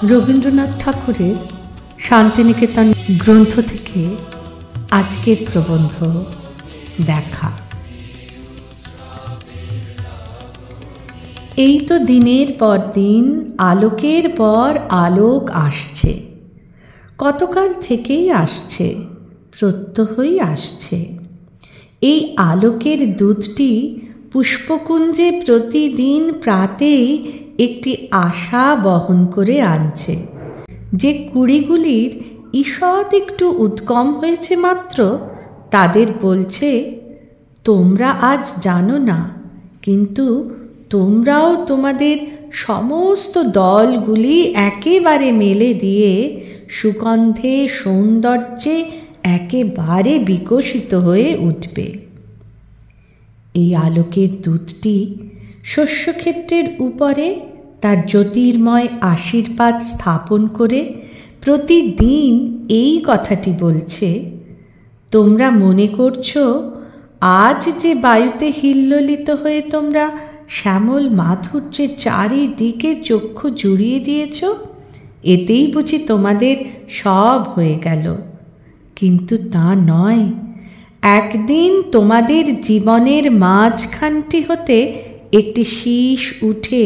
রবীন্দ্রনাথ ঠাকুরের শান্তিনিকেতন গ্রন্থ থেকে আজকের প্রবন্ধ দেখা। এই তো দিনের পর দিন আলোকের পর আলোক আসছে, কতকাল থেকেই আসছে, প্রত্যহই আসছে। এই আলোকের দূতটি পুষ্পকুঞ্জে প্রতিদিন প্রাতেই একটি আশা বহন করে আনছে, যে কুড়িগুলির ঈষৎ একটু উদ্গম হয়েছে মাত্র, তাদের বলছে, তোমরা আজ জানো না, কিন্তু তোমরাও তোমাদের সমস্ত দলগুলি একেবারে মেলে দিয়ে সুগন্ধে সৌন্দর্যে একেবারে বিকশিত হয়ে উঠবে। এই আলোকের দূতটি শস্যক্ষেত্রের উপরে তার জ্যোতির্ময় আশীর্বাদ স্থাপন করে প্রতিদিন এই কথাটি বলছে, তোমরা মনে করছো আজ যে বায়ুতে হিল্লোলিত হয়ে তোমরা শ্যামল মাধুর্যের চারিদিকে চক্ষু জুড়িয়ে দিয়েছ, এতেই বুঝি তোমাদের সব হয়ে গেল। কিন্তু তা নয়, একদিন তোমাদের জীবনের মাঝখানটি হতে একটি শীষ উঠে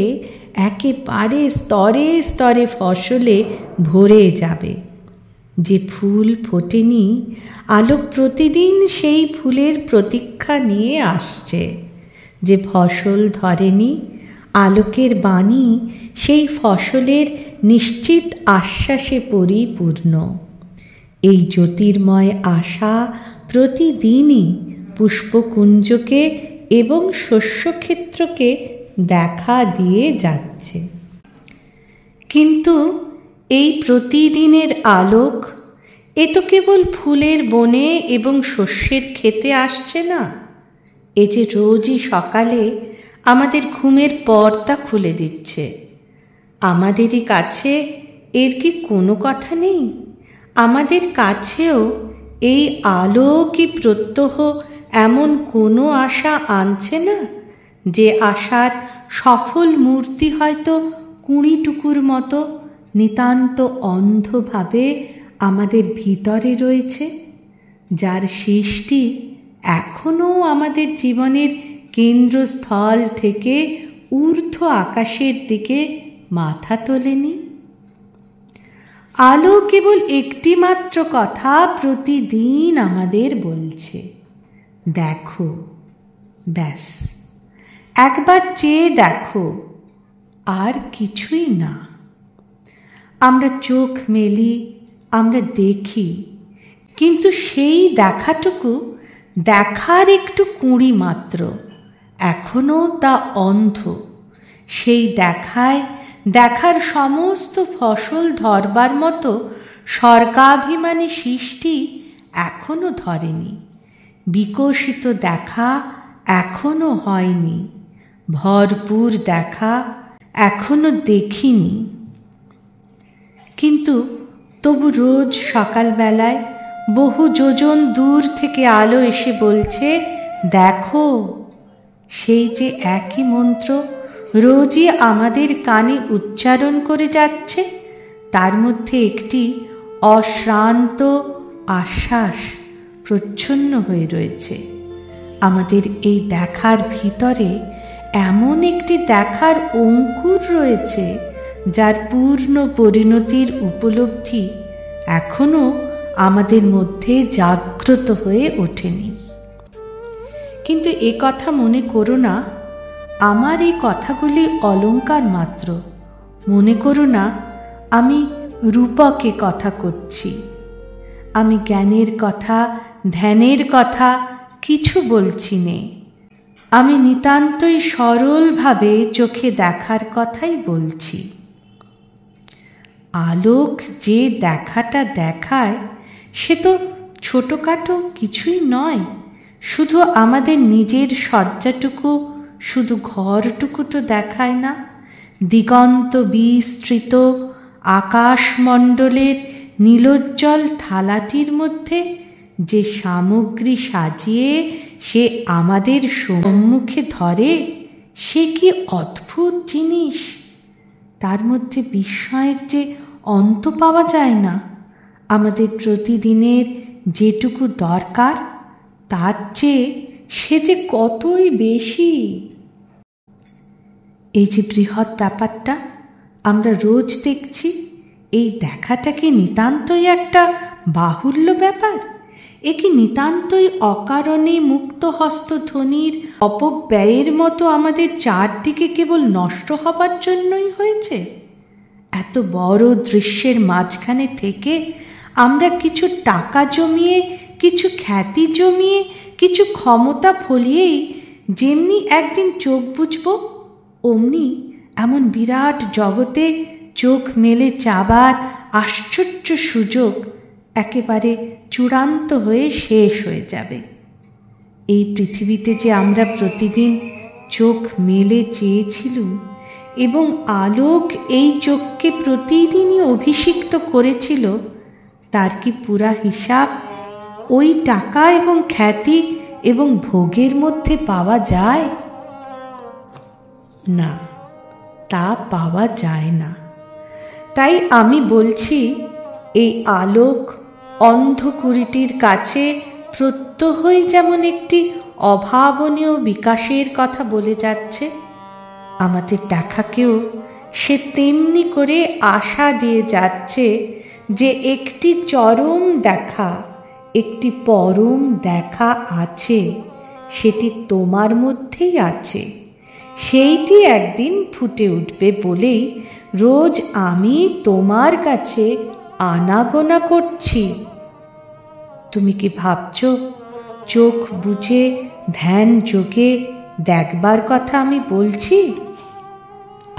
একেবারে স্তরে স্তরে ফসলে ভরে যাবে। যে ফুল ফোটেনি, আলোক প্রতিদিন সেই ফুলের প্রতীক্ষা নিয়ে আসছে। যে ফসল ধরেনি, আলোকের বাণী সেই ফসলের নিশ্চিত আশ্বাসে পরিপূর্ণ। এই জ্যোতির্ময় আশা প্রতিদিনই পুষ্পকুঞ্জকে এবং শস্যক্ষেত্রকে দেখা দিয়ে যাচ্ছে। কিন্তু এই প্রতিদিনের আলোক এ তো কেবল ফুলের বনে এবং শস্যের ক্ষেতে আসছে না, এ যে রোজই সকালে আমাদের ঘুমের পর্দা খুলে দিচ্ছে। আমাদেরই কাছে এর কি কোনো কথা নেই? আমাদের কাছেও এই আলো কি প্রত্যহ এমন কোনো আশা আনছে না, যে আশার সফল মূর্তি হয়তো কুঁড়িটুকুর মতো নিতান্ত অন্ধভাবে আমাদের ভিতরে রয়েছে, যার সৃষ্টি এখনও আমাদের জীবনের কেন্দ্রস্থল থেকে ঊর্ধ্ব আকাশের দিকে মাথা তোলেনি। আলো কেবল একটি মাত্র কথা প্রতিদিন আমাদের বলছে, দেখো, ব্যাস একবার চেয়ে দেখো, আর কিছুই না। আমরা চোখ মেলি, আমরা দেখি, কিন্তু সেই দেখাটুকু দেখার একটু কুঁড়ি মাত্র, এখনও তা অন্ধ। সেই দেখার সমস্ত ফসল ধরবার মতো স্বর্গাভিমানী সৃষ্টি এখনও ধরেনি। বিকশিত দেখা এখনও হয়নি, ভরপুর দেখা এখনও দেখিনি। কিন্তু তবু রোজ সকালবেলায় বহু যোজন দূর থেকে আলো এসে বলছে, দেখো। সেই যে একই মন্ত্র রোজই আমাদের কানে উচ্চারণ করে যাচ্ছে, তার মধ্যে একটি অশ্রান্ত আশ্বাস প্রচ্ছন্ন হয়ে রয়েছে। আমাদের এই দেখার ভিতরে এমন একটি দেখার অঙ্কুর রয়েছে, যার পূর্ণ পরিণতির উপলব্ধি এখনও আমাদের মধ্যে জাগ্রত হয়ে ওঠেনি। কিন্তু এ কথা মনে করো না, আমার এই কথাগুলি অলঙ্কার মাত্র। মনে করো না আমি রূপকে কথা করছি। আমি জ্ঞানের কথা, ধ্যানের কথা কিছু বলছি নে। আমি নিতান্তই সরলভাবে চোখে দেখার কথাই বলছি। আলোক যে দেখাটা দেখায়, সে তো ছোটোখাটো কিছুই নয়। শুধু আমাদের নিজের শয্যাটুকু, শুধু ঘরটুকু তো দেখায় না। দিগন্ত বিস্তৃত আকাশমণ্ডলের নীলোজ্জ্বল থালাটির মধ্যে যে সামগ্রী সাজিয়ে সে আমাদের সম্মুখে ধরে, সে কি অদ্ভুত জিনিস! তার মধ্যে বিস্ময়ের যে অন্ত পাওয়া যায় না। আমাদের প্রতিদিনের যেটুকু দরকার তার চেয়ে সে যে কতই বেশি। এই যে বৃহৎ ব্যাপারটা আমরা রোজ দেখছি, এই দেখাটা কি নিতান্তই একটা বাহুল্য ব্যাপার? এ কি নিতান্তই অকারণে মুক্ত হস্ত ধনীর অপব্যয়ের মতো আমাদের চারদিকে কেবল নষ্ট হবার জন্যই হয়েছে? এত বড় দৃশ্যের মাঝখানে থেকে আমরা কিছু টাকা জমিয়ে, কিছু খ্যাতি জমিয়ে, কিছু ক্ষমতা ফলিয়েই যেমনি একদিন চোখ বুঝব, অমনি এমন বিরাট জগতে চোখ মেলে চাবার আশ্চর্য সুযোগ একেবারে চূড়ান্ত হয়ে শেষ হয়ে যাবে। এই পৃথিবীতে যে আমরা প্রতিদিন চোখ মেলে চেয়েছিলুম এবং আলোক এই চোখকে প্রতিদিনই অভিষিক্ত করেছিল, তার কি পুরা হিসাব ওই টাকা এবং খ্যাতি এবং ভোগের মধ্যে পাওয়া যায়? না, তা পাওয়া যায় না। তাই আমি বলছি, এই আলোক অন্ধকুড়িটির কাছে প্রত্যহই যেমন একটি অভাবনীয় বিকাশের কথা বলে যাচ্ছে, আমাদের দেখাকেও সে তেমনি করে আশা দিয়ে যাচ্ছে যে একটি চরম দেখা, একটি পরম দেখা আছে, সেটি তোমার মধ্যেই আছে, সেইটি একদিন ফুটে উঠবে বলেই রোজ আমি তোমার কাছে আনাগোনা করছি। তুমি কি ভাবছ চোখ বুঝে ধ্যান যোগে দেখবার কথা আমি বলছি?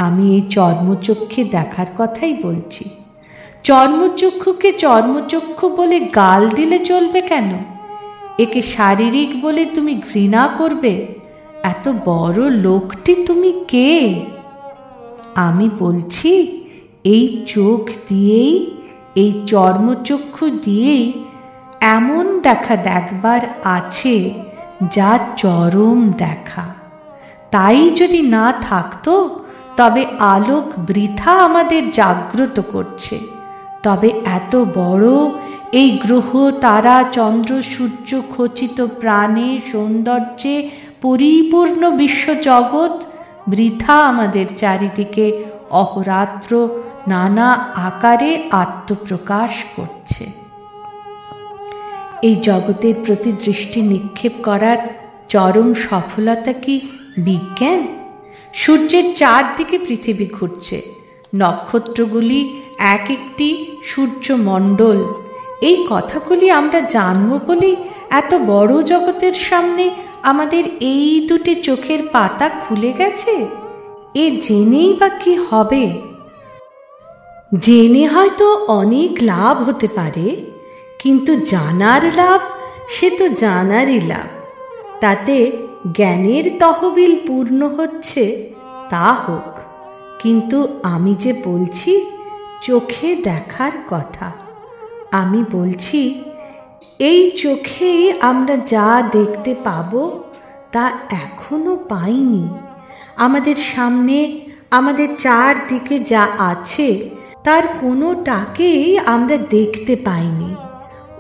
আমি এই চর্মচক্ষে দেখার কথাই বলছি। চর্মচক্ষুকে চর্মচক্ষু বলে গাল দিলে চলবে কেন? একে শারীরিক বলে তুমি ঘৃণা করবে? এত বড় লোকটি তুমি কে? আমি বলছি, এই চোখ দিয়েই, এই চর্মচক্ষু দিয়েই এমন দেখা দেখবার আছে যা চরম দেখা। তাই যদি না থাকতো তবে আলোক বৃথা আমাদের জাগ্রত করছে, তবে এত বড় এই গ্রহ তারা চন্দ্র সূর্য খচিত প্রাণে সৌন্দর্যে পরিপূর্ণ বিশ্বজগৎ বৃথা আমাদের চারিদিকে অহরাত্র নানা আকারে আত্মপ্রকাশ করছে। এই জগতের প্রতি দৃষ্টি নিক্ষেপ করার চরম সফলতা কি বিজ্ঞান? সূর্যের চারদিকে পৃথিবী ঘুরছে, নক্ষত্রগুলি এক একটি সূর্যমণ্ডল। এই কথাগুলি আমরা জানব বলেই এত বড় জগতের সামনে আমাদের এই দুটি চোখের পাতা খুলে গেছে। এ জেনেই বা কি হবে? জেনে হয়তো অনেক লাভ হতে পারে, কিন্তু জানার লাভ সে তো জানারই লাভ। তাতে জ্ঞানের তহবিল পূর্ণ হচ্ছে, তা হোক, কিন্তু আমি যে বলছি চোখে দেখার কথা। আমি বলছি, এই চোখেই আমরা যা দেখতে পাব তা এখনো পাইনি। আমাদের সামনে, আমাদের চারদিকে যা আছে তার কোনোটাকেই আমরা দেখতে পাইনি,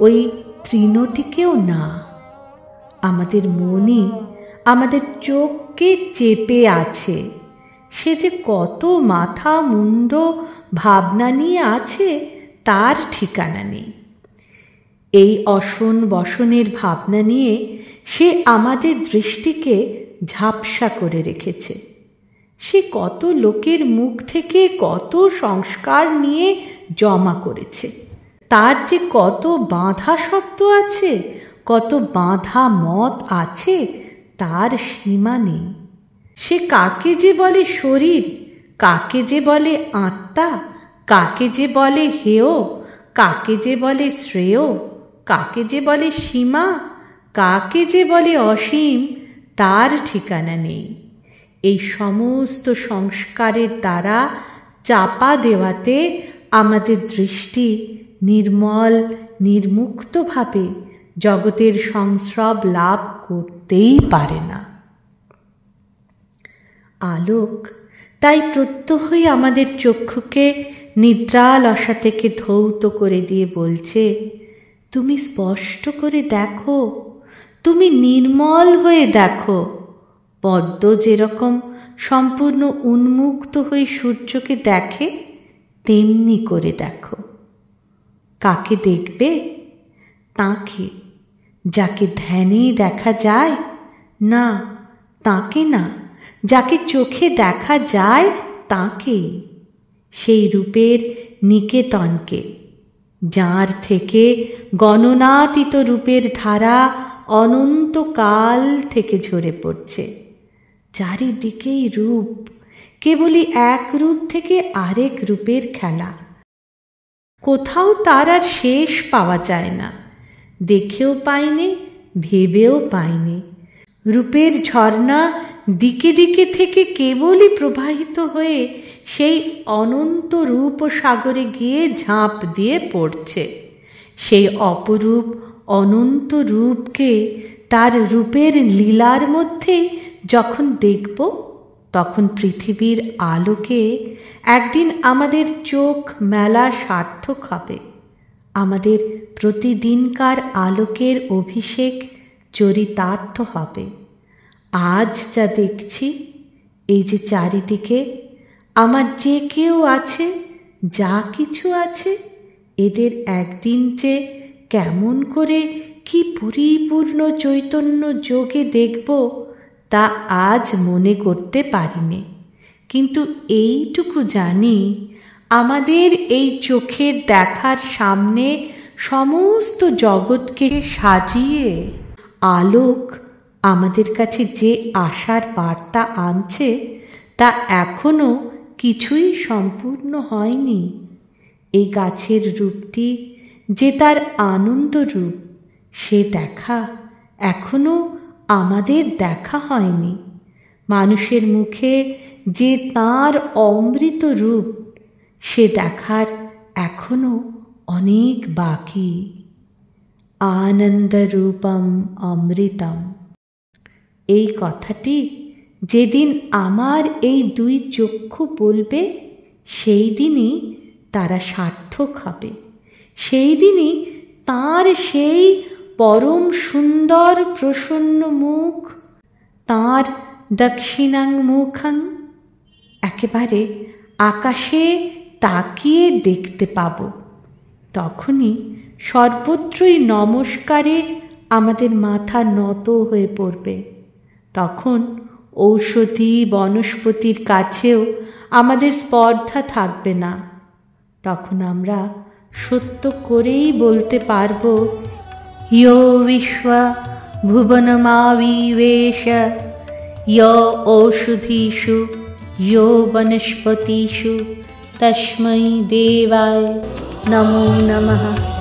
ওই তৃণটিকেও না। আমাদের মনই আমাদের চোখকে চেপে আছে। সে যে কত মাথা মুন্ড ভাবনা নিয়ে আছে তার ঠিকানা নেই। এই অসন বসনের ভাবনা নিয়ে সে আমাদের দৃষ্টিকে ঝাপসা করে রেখেছে। সে কত লোকের মুখ থেকে কত সংস্কার নিয়ে জমা করেছে, তার যে কত বাঁধা শব্দ আছে, কত বাঁধা মত আছে, তার সীমা নেই। সে কাকে যে বলে শরীর, কাকে যে বলে আত্মা, কাকে যে বলে হেয়, কাকে যে বলে শ্রেয়, কাকে যে বলে সীমা, কাকে যে বলে অসীম, তার ঠিকানা নেই। এই সমস্ত সংস্কারের দ্বারা চাপা দেওয়াতে আমাদের দৃষ্টি নির্মল নির্মুক্তভাবে জগতের সংস্রব লাভ করতেই পারে না। আলোক তাই প্রত্যহই আমাদের চক্ষুকে নিদ্রালসা থেকে ধৌত করে দিয়ে বলছে, তুমি স্পষ্ট করে দেখো, তুমি নির্মল হয়ে দেখো। পদ্ম যেরকম সম্পূর্ণ উন্মুক্ত হয়ে সূর্যকে দেখে, তেমনি করে দেখো। কাকে দেখবে? তাকে, যাকে ধ্যানে দেখা যায় না, তাকে না, যাকে চোখে দেখা যায় তাকেই, সেই রূপের নিকেতনকে, যার থেকে গণনাতীত রূপের ধারা অনন্তকাল থেকে ঝরে পড়ছে। চারিদিকেই রূপ, কেবলই এক রূপ থেকে আরেক রূপের খেলা। কোথাও তার আর শেষ পাওয়া যায় না, দেখেও পাইনি, ভেবেও পাইনি। রূপের ঝর্ণা দিকে দিকে থেকে কেবলই প্রবাহিত হয়ে সেই অনন্ত রূপ সাগরে গিয়ে ঝাঁপ দিয়ে পড়ছে। সেই অপরূপ অনন্ত রূপকে তার রূপের লীলার মধ্যে যখন দেখব, তখন পৃথিবীর আলোকে একদিন আমাদের চোখ মেলা সার্থক হবে। আমাদের প্রতিদিনকার আলোকের অভিষেক চরিতার্থ হবে। আজ যা দেখছি, এই যে চারিদিকে আমার যে কেউ আছে, যা কিছু আছে, এদের একদিন যে কেমন করে কি পরিপূর্ণ চৈতন্য যোগে দেখব, তা আজ মনে করতে পারিনি। কিন্তু এইটুকু জানি, আমাদের এই চোখের দেখার সামনে সমস্ত জগৎকে সাজিয়ে আলোক আমাদের কাছে যে আশার বার্তা আনছে, তা এখনো কিছুই সম্পূর্ণ হয়নি। এই গাছের রূপটি যে তার আনন্দ রূপ, সে দেখা এখনো আমাদের দেখা হয়নি। মানুষের মুখে যে তাঁর অমৃত রূপ, সে দেখার এখনো অনেক বাকি। আনন্দরূপম অমৃতম। এই কথাটি যেদিন আমার এই দুই চক্ষু বলবে, সেই দিনই তারা সার্থক হবে। সেই দিনই তাঁর সেই পরম সুন্দর প্রসন্ন মুখ, তাঁর দক্ষিণাংমুখং একেবারে আকাশে তাকিয়ে দেখতে পাব। তখনই সর্বত্রই নমস্কারে আমাদের মাথা নত হয়ে পড়বে। তখন ঔষধি বনস্পতির কাছেও আমাদের স্পর্ধা থাকবে না। তখন আমরা সত্য করেই বলতে পারব, ইয়ো বিশ্ব ভুবনমাবিবেশ ইয়ো ঔষধীষু ইয়ো বনস্পতিষু তস্मै দেবায় নমো নমঃ।